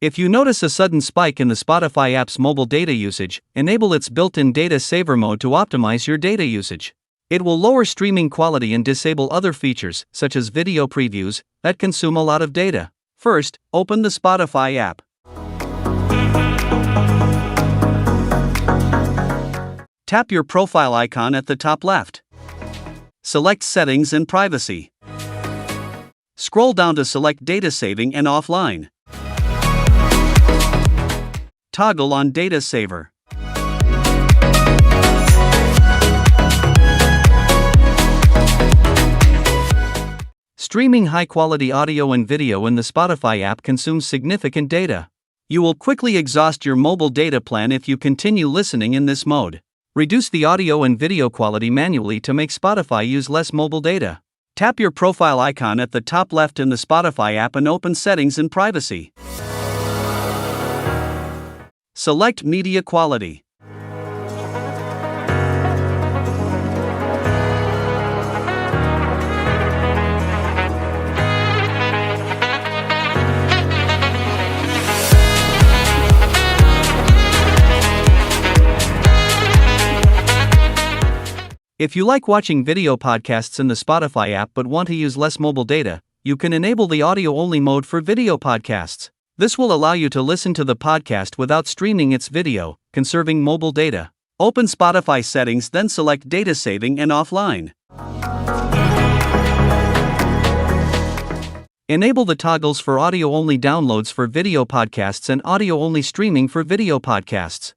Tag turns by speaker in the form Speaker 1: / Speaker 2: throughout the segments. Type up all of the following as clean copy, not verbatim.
Speaker 1: If you notice a sudden spike in the Spotify app's mobile data usage, enable its built-in data saver mode to optimize your data usage. It will lower streaming quality and disable other features, such as video previews, that consume a lot of data. First, open the Spotify app. Tap your profile icon at the top left. Select Settings and Privacy. Scroll down to select Data Saving and Offline. Toggle on Data Saver. Streaming high-quality audio and video in the Spotify app consumes significant data. You will quickly exhaust your mobile data plan if you continue listening in this mode. Reduce the audio and video quality manually to make Spotify use less mobile data. Tap your profile icon at the top left in the Spotify app and open Settings and Privacy. Select Media Quality. If you like watching video podcasts in the Spotify app but want to use less mobile data, you can enable the audio-only mode for video podcasts. This will allow you to listen to the podcast without streaming its video, conserving mobile data. Open Spotify settings, then select Data Saving and Offline. Enable the toggles for audio-only downloads for video podcasts and audio-only streaming for video podcasts.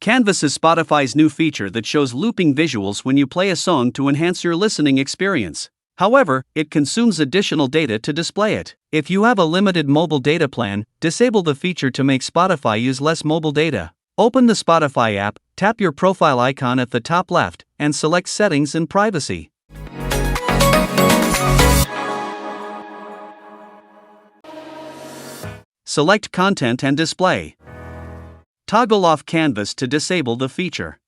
Speaker 1: Canvas is Spotify's new feature that shows looping visuals when you play a song to enhance your listening experience. However, it consumes additional data to display it. If you have a limited mobile data plan, disable the feature to make Spotify use less mobile data. Open the Spotify app, tap your profile icon at the top left, and select Settings and Privacy. Select Content and Display. Toggle off Canvas to disable the feature.